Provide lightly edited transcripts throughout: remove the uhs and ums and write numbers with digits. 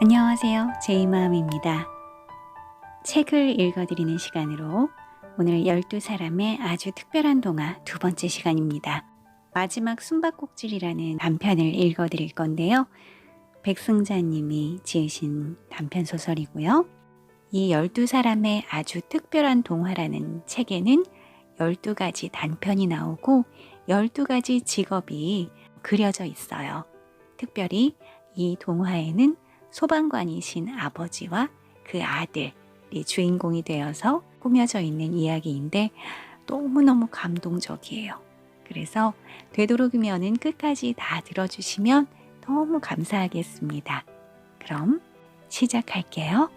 안녕하세요. 제이맘입니다. 책을 읽어드리는 시간으로 오늘 12사람의 아주 특별한 동화 두 번째 시간입니다. 마지막 숨바꼭질이라는 단편을 읽어드릴 건데요. 백승자님이 지으신 단편소설이고요. 이 12사람의 아주 특별한 동화라는 책에는 12가지 단편이 나오고 12가지 직업이 그려져 있어요. 특별히 이 동화에는 소방관이신 아버지와 그 아들이 주인공이 되어서 꾸며져 있는 이야기인데 너무너무 감동적이에요. 그래서 되도록이면 끝까지 다 들어주시면 너무 감사하겠습니다. 그럼 시작할게요.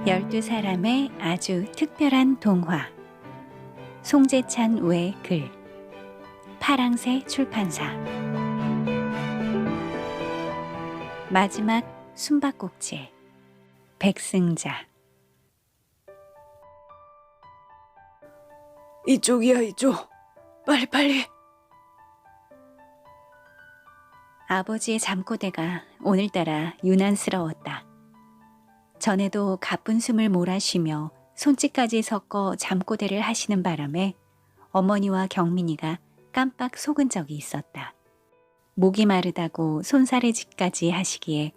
12사람의 아주 특별한 동화. 송재찬 외 글, 파랑새 출판사. 마지막 숨바꼭질. 백승자. 이쪽이야, 이쪽. 빨리. 아버지의 잠꼬대가 오늘따라 유난스러웠다. 전에도 가쁜 숨을 몰아쉬며 손짓까지 섞어 잠꼬대를 하시는 바람에 어머니와 경민이가 깜빡 속은 적이 있었다. 목이 마르다고 손사래질까지 하시기에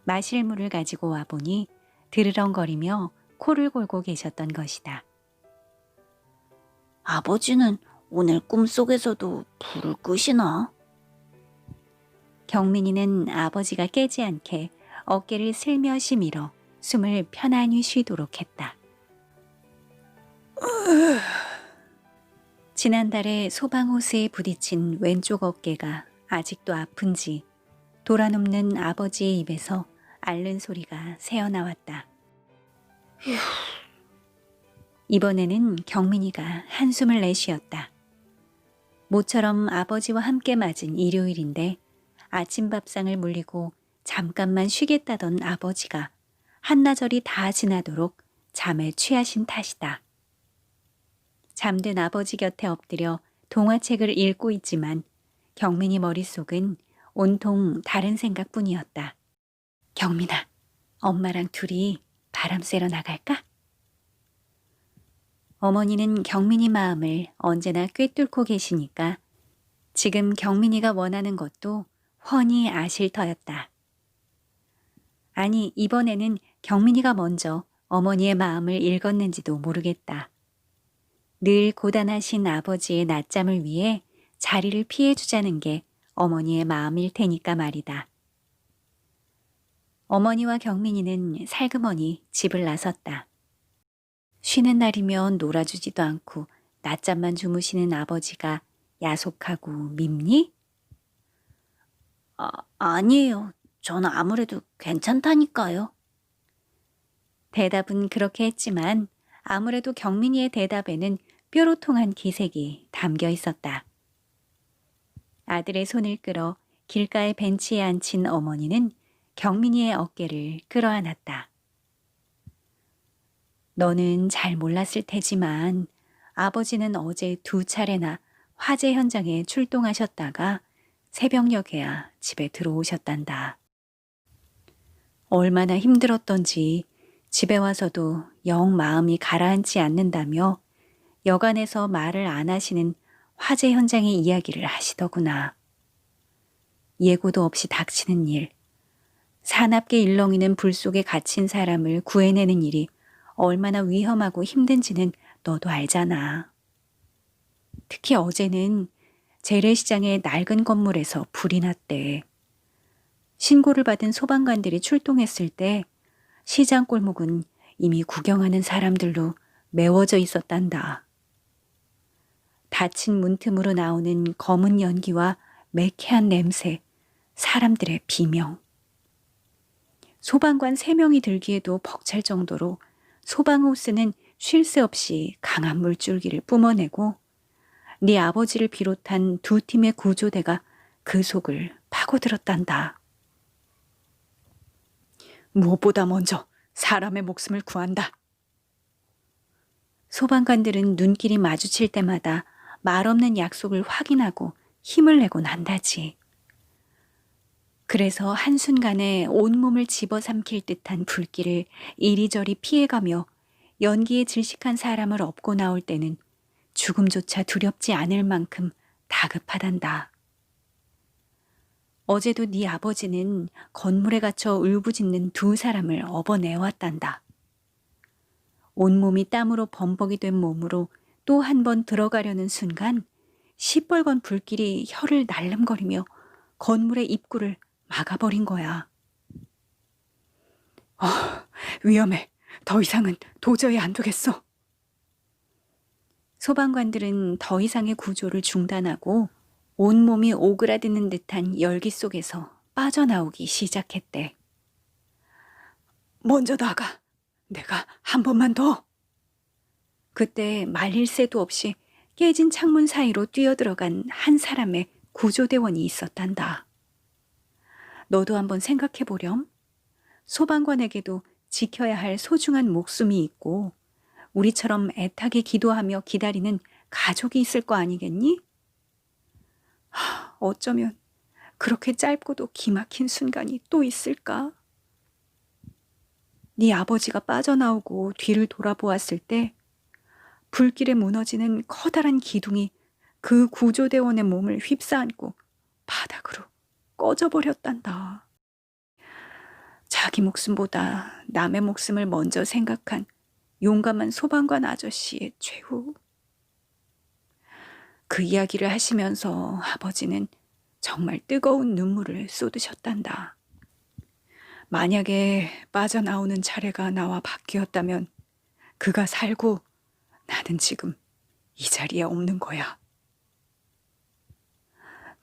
마실 물을 가지고 와보니 드르렁거리며 코를 골고 계셨던 것이다. 아버지는 오늘 꿈속에서도 불을 끄시나? 경민이는 아버지가 깨지 않게 어깨를 슬며시 밀어 숨을 편안히 쉬도록 했다. 지난달에 소방호스에 부딪힌 왼쪽 어깨가 아직도 아픈지 돌아눕는 아버지의 입에서 앓는 소리가 새어나왔다. 이번에는 경민이가 한숨을 내쉬었다. 모처럼 아버지와 함께 맞은 일요일인데 아침 밥상을 물리고 잠깐만 쉬겠다던 아버지가 한나절이 다 지나도록 잠에 취하신 탓이다. 잠든 아버지 곁에 엎드려 동화책을 읽고 있지만 경민이 머릿속은 온통 다른 생각뿐이었다. 경민아, 엄마랑 둘이 바람 쐬러 나갈까? 어머니는 경민이 마음을 언제나 꿰뚫고 계시니까 지금 경민이가 원하는 것도 훤히 아실 터였다. 아니, 이번에는 경민이가 먼저 어머니의 마음을 읽었는지도 모르겠다. 늘 고단하신 아버지의 낮잠을 위해 자리를 피해주자는 게 어머니의 마음일 테니까 말이다. 어머니와 경민이는 살그머니 집을 나섰다. 쉬는 날이면 놀아주지도 않고 낮잠만 주무시는 아버지가 야속하고 밉니? 아니에요. 저는 아무래도 괜찮다니까요. 대답은 그렇게 했지만 아무래도 경민이의 대답에는 뾰로통한 기색이 담겨 있었다. 아들의 손을 끌어 길가의 벤치에 앉힌 어머니는 경민이의 어깨를 끌어안았다. 너는 잘 몰랐을 테지만 아버지는 어제 2차례나 화재 현장에 출동하셨다가 새벽녘에야 집에 들어오셨단다. 얼마나 힘들었던지 집에 와서도 영 마음이 가라앉지 않는다며 여간에서 말을 안 하시는 화재 현장의 이야기를 하시더구나. 예고도 없이 닥치는 일, 사납게 일렁이는 불 속에 갇힌 사람을 구해내는 일이 얼마나 위험하고 힘든지는 너도 알잖아. 특히 어제는 재래시장의 낡은 건물에서 불이 났대. 신고를 받은 소방관들이 출동했을 때 시장 골목은 이미 구경하는 사람들로 메워져 있었단다. 닫힌 문틈으로 나오는 검은 연기와 매캐한 냄새, 사람들의 비명. 소방관 3명이 들기에도 벅찰 정도로 소방호스는 쉴 새 없이 강한 물줄기를 뿜어내고 네 아버지를 비롯한 2팀의 구조대가 그 속을 파고들었단다. 무엇보다 먼저 사람의 목숨을 구한다. 소방관들은 눈길이 마주칠 때마다 말없는 약속을 확인하고 힘을 내곤 한다지. 그래서 한순간에 온몸을 집어삼킬 듯한 불길을 이리저리 피해가며 연기에 질식한 사람을 업고 나올 때는 죽음조차 두렵지 않을 만큼 다급하단다. 어제도 네 아버지는 건물에 갇혀 울부짖는 두 사람을 업어내왔단다. 온몸이 땀으로 범벅이 된 몸으로 또 한 번 들어가려는 순간 시뻘건 불길이 혀를 날름거리며 건물의 입구를 막아버린 거야. 위험해. 더 이상은 도저히 안 되겠어. 소방관들은 더 이상의 구조를 중단하고 온몸이 오그라드는 듯한 열기 속에서 빠져나오기 시작했대. 먼저 나가. 내가 한 번만 더. 그때 말릴 새도 없이 깨진 창문 사이로 뛰어들어간 한 사람의 구조대원이 있었단다. 너도 한번 생각해 보렴. 소방관에게도 지켜야 할 소중한 목숨이 있고 우리처럼 애타게 기도하며 기다리는 가족이 있을 거 아니겠니? 어쩌면 그렇게 짧고도 기막힌 순간이 또 있을까? 네 아버지가 빠져나오고 뒤를 돌아보았을 때 불길에 무너지는 커다란 기둥이 그 구조대원의 몸을 휩싸안고 바닥으로 꺼져버렸단다. 자기 목숨보다 남의 목숨을 먼저 생각한 용감한 소방관 아저씨의 최후. 그 이야기를 하시면서 아버지는 정말 뜨거운 눈물을 쏟으셨단다. 만약에 빠져나오는 차례가 나와 바뀌었다면 그가 살고 나는 지금 이 자리에 없는 거야.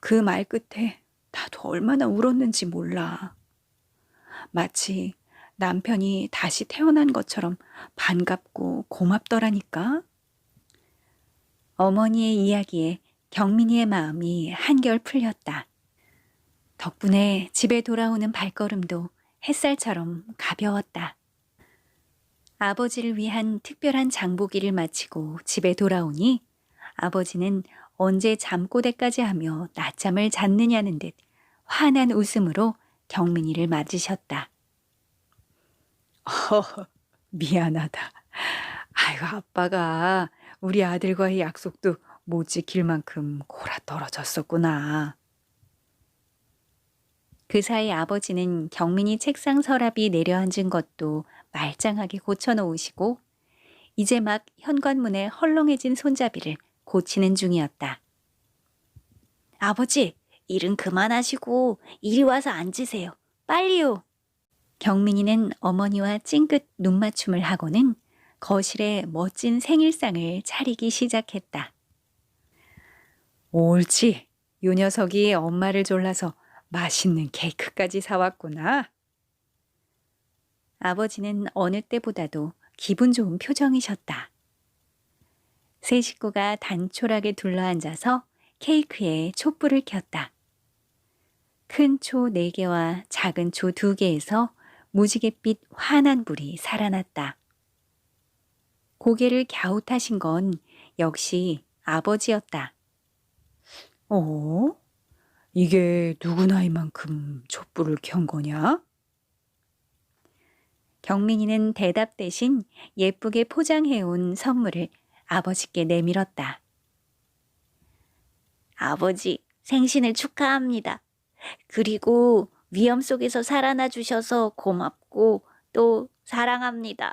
그 말 끝에 나도 얼마나 울었는지 몰라. 마치 남편이 다시 태어난 것처럼 반갑고 고맙더라니까. 어머니의 이야기에 경민이의 마음이 한결 풀렸다. 덕분에 집에 돌아오는 발걸음도 햇살처럼 가벼웠다. 아버지를 위한 특별한 장보기를 마치고 집에 돌아오니 아버지는 언제 잠꼬대까지 하며 낮잠을 잤느냐는 듯 환한 웃음으로 경민이를 맞으셨다. 미안하다. 아이고, 아빠가 우리 아들과의 약속도 못 지킬 만큼 골아떨어졌었구나. 그 사이 아버지는 경민이 책상 서랍이 내려앉은 것도 말짱하게 고쳐놓으시고 이제 막 현관문에 헐렁해진 손잡이를 고치는 중이었다. 아버지, 일은 그만하시고 이리 와서 앉으세요. 빨리요. 경민이는 어머니와 찡긋 눈맞춤을 하고는 거실에 멋진 생일상을 차리기 시작했다. 옳지. 요 녀석이 엄마를 졸라서 맛있는 케이크까지 사왔구나. 아버지는 어느 때보다도 기분 좋은 표정이셨다. 세 식구가 단촐하게 둘러앉아서 케이크에 촛불을 켰다. 큰 초 4개와 작은 초 2개에서 무지갯빛 환한 불이 살아났다. 고개를 갸웃하신 건 역시 아버지였다. 이게 누구 나이만큼 촛불을 켠 거냐? 경민이는 대답 대신 예쁘게 포장해온 선물을 아버지께 내밀었다. 아버지, 생신을 축하합니다. 그리고 위험 속에서 살아나 주셔서 고맙고 또 사랑합니다.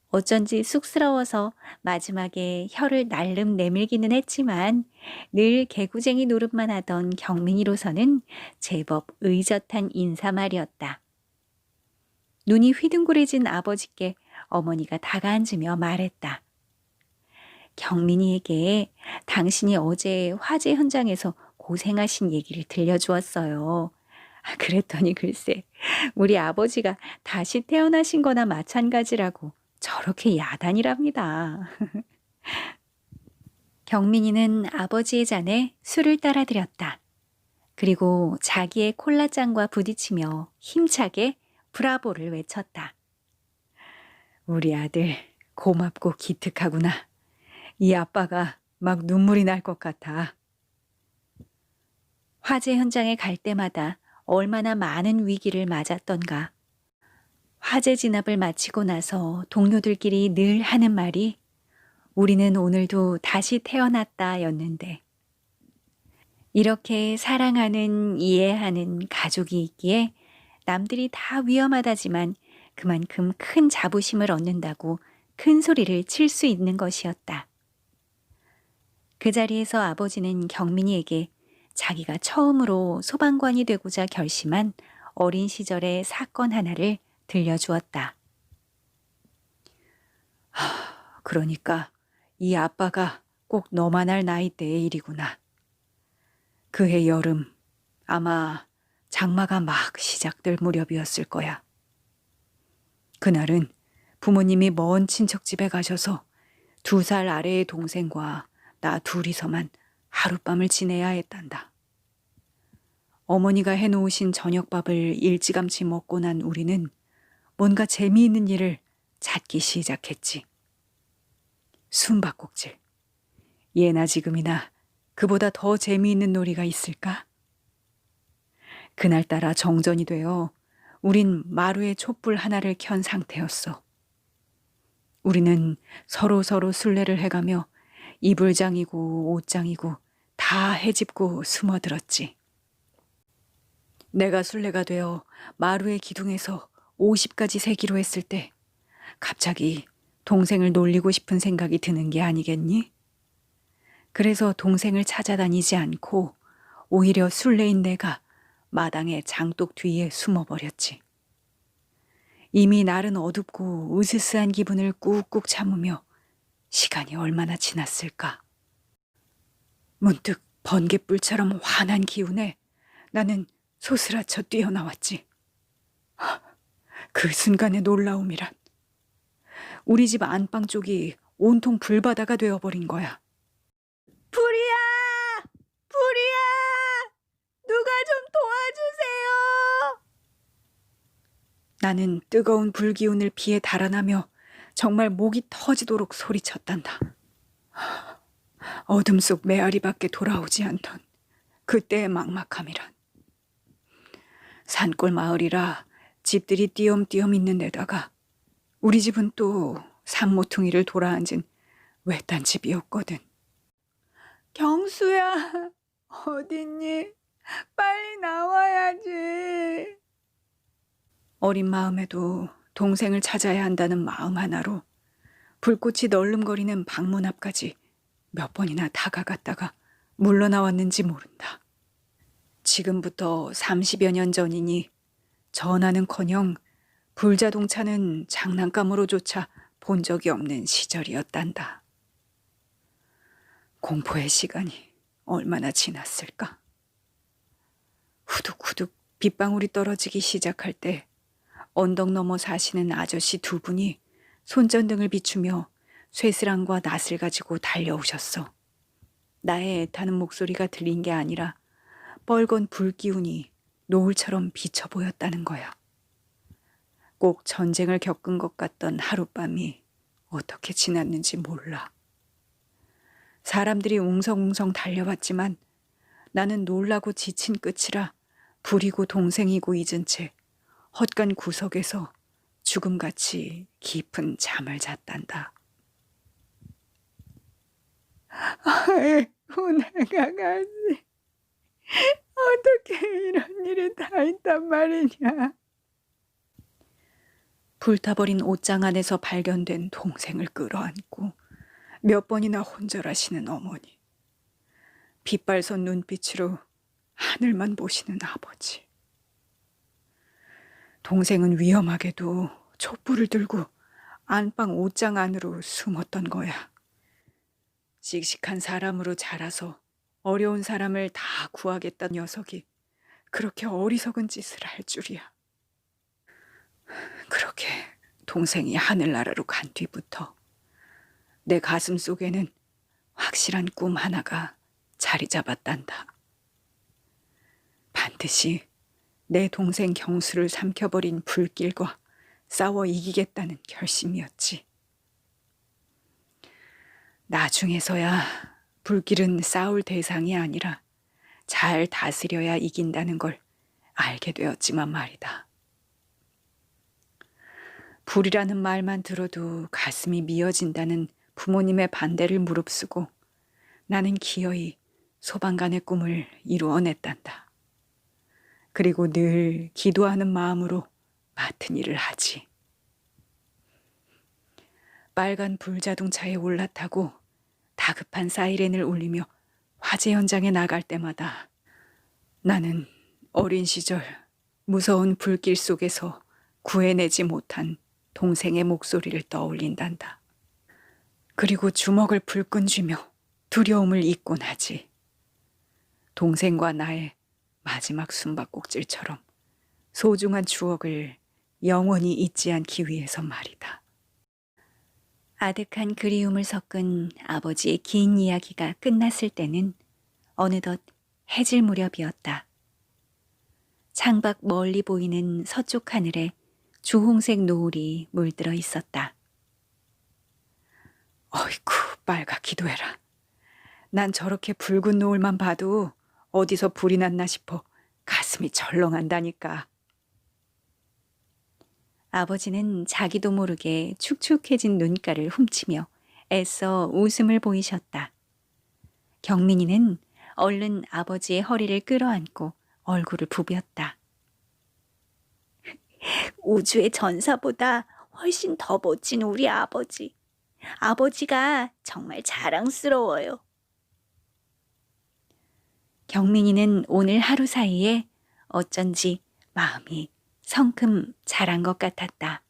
어쩐지 쑥스러워서 마지막에 혀를 날름 내밀기는 했지만 늘 개구쟁이 노릇만 하던 경민이로서는 제법 의젓한 인사말이었다. 눈이 휘둥그레진 아버지께 어머니가 다가앉으며 말했다. 경민이에게 당신이 어제 화재 현장에서 고생하신 얘기를 들려주었어요. 그랬더니 글쎄 우리 아버지가 다시 태어나신 거나 마찬가지라고 저렇게 야단이랍니다. 경민이는 아버지의 잔에 술을 따라드렸다. 그리고 자기의 콜라잔과 부딪히며 힘차게 브라보를 외쳤다. 우리 아들 고맙고 기특하구나. 이 아빠가 막 눈물이 날 것 같아. 화재 현장에 갈 때마다 얼마나 많은 위기를 맞았던가. 화재 진압을 마치고 나서 동료들끼리 늘 하는 말이 우리는 오늘도 다시 태어났다였는데, 이렇게 사랑하는, 이해하는 가족이 있기에 남들이 다 위험하다지만 그만큼 큰 자부심을 얻는다고 큰 소리를 칠 수 있는 것이었다. 그 자리에서 아버지는 경민이에게 자기가 처음으로 소방관이 되고자 결심한 어린 시절의 사건 하나를 들려주었다. 그러니까 이 아빠가 꼭 너만 할 나이대의 일이구나. 그해 여름, 아마 장마가 막 시작될 무렵이었을 거야. 그날은 부모님이 먼 친척집에 가셔서 2살 아래의 동생과 나 둘이서만 하룻밤을 지내야 했단다. 어머니가 해놓으신 저녁밥을 일찌감치 먹고 난 우리는 뭔가 재미있는 일을 찾기 시작했지. 숨바꼭질. 예나 지금이나 그보다 더 재미있는 놀이가 있을까? 그날따라 정전이 되어 우린 마루에 촛불 하나를 켠 상태였어. 우리는 서로 술래를 해가며 이불장이고 옷장이고 다 헤집고 숨어들었지. 내가 술래가 되어 마루의 기둥에서 50까지 세기로 했을 때 갑자기 동생을 놀리고 싶은 생각이 드는 게 아니겠니? 그래서 동생을 찾아다니지 않고 오히려 술래인 내가 마당의 장독 뒤에 숨어버렸지. 이미 날은 어둡고 으스스한 기분을 꾹꾹 참으며 시간이 얼마나 지났을까. 문득 번갯불처럼 환한 기운에 나는 소스라쳐 뛰어나왔지. 그 순간의 놀라움이란 우리 집 안방 쪽이 온통 불바다가 되어버린 거야. 불이야! 불이야! 누가 좀 도와주세요! 나는 뜨거운 불기운을 피해 달아나며 정말 목이 터지도록 소리쳤단다. 어둠 속 메아리밖에 돌아오지 않던 그때의 막막함이란. 산골 마을이라 집들이 띄엄띄엄 있는 데다가 우리 집은 또 산모퉁이를 돌아앉은 외딴 집이었거든. 경수야, 어딨니? 빨리 나와야지. 어린 마음에도 동생을 찾아야 한다는 마음 하나로 불꽃이 널름거리는 방문 앞까지 몇 번이나 다가갔다가 물러나왔는지 모른다. 지금부터 30여 년 전이니 전화는커녕 불자동차는 장난감으로조차 본 적이 없는 시절이었단다. 공포의 시간이 얼마나 지났을까. 후둑후둑 빗방울이 떨어지기 시작할 때 언덕 너머 사시는 아저씨 2분이 손전등을 비추며 쇠스랑과 낫을 가지고 달려오셨어. 나의 애타는 목소리가 들린 게 아니라 뻘건 불기운이 노을처럼 비쳐 보였다는 거야. 꼭 전쟁을 겪은 것 같던 하룻밤이 어떻게 지났는지 몰라. 사람들이 웅성웅성 달려왔지만 나는 놀라고 지친 끝이라 불이고 동생이고 잊은 채 헛간 구석에서 죽음같이 깊은 잠을 잤단다. 아이고, 내가 가지. 어떻게 이런 일이 다 있단 말이냐. 불타버린 옷장 안에서 발견된 동생을 끌어안고 몇 번이나 혼절하시는 어머니. 빗발선 눈빛으로 하늘만 보시는 아버지. 동생은 위험하게도 촛불을 들고 안방 옷장 안으로 숨었던 거야. 씩씩한 사람으로 자라서 어려운 사람을 다 구하겠다는 녀석이 그렇게 어리석은 짓을 할 줄이야. 그렇게 동생이 하늘나라로 간 뒤부터 내 가슴 속에는 확실한 꿈 하나가 자리 잡았단다. 반드시 내 동생 경수를 삼켜버린 불길과 싸워 이기겠다는 결심이었지. 나중에서야 불길은 싸울 대상이 아니라 잘 다스려야 이긴다는 걸 알게 되었지만 말이다. 불이라는 말만 들어도 가슴이 미어진다는 부모님의 반대를 무릅쓰고 나는 기어이 소방관의 꿈을 이루어냈단다. 그리고 늘 기도하는 마음으로 맡은 일을 하지. 빨간 불자동차에 올라타고 다급한 사이렌을 울리며 화재 현장에 나갈 때마다 나는 어린 시절 무서운 불길 속에서 구해내지 못한 동생의 목소리를 떠올린단다. 그리고 주먹을 불끈 쥐며 두려움을 잊곤 하지. 동생과 나의 마지막 숨바꼭질처럼 소중한 추억을 영원히 잊지 않기 위해서 말이다. 아득한 그리움을 섞은 아버지의 긴 이야기가 끝났을 때는 어느덧 해질 무렵이었다. 창밖 멀리 보이는 서쪽 하늘에 주홍색 노을이 물들어 있었다. 어이쿠, 빨갛기도 해라. 난 저렇게 붉은 노을만 봐도 어디서 불이 났나 싶어 가슴이 철렁한다니까. 아버지는 자기도 모르게 축축해진 눈가를 훔치며 애써 웃음을 보이셨다. 경민이는 얼른 아버지의 허리를 끌어안고 얼굴을 부볐다. 우주의 전사보다 훨씬 더 멋진 우리 아버지. 아버지가 정말 자랑스러워요. 경민이는 오늘 하루 사이에 어쩐지 마음이 성큼 자란 것 같았다.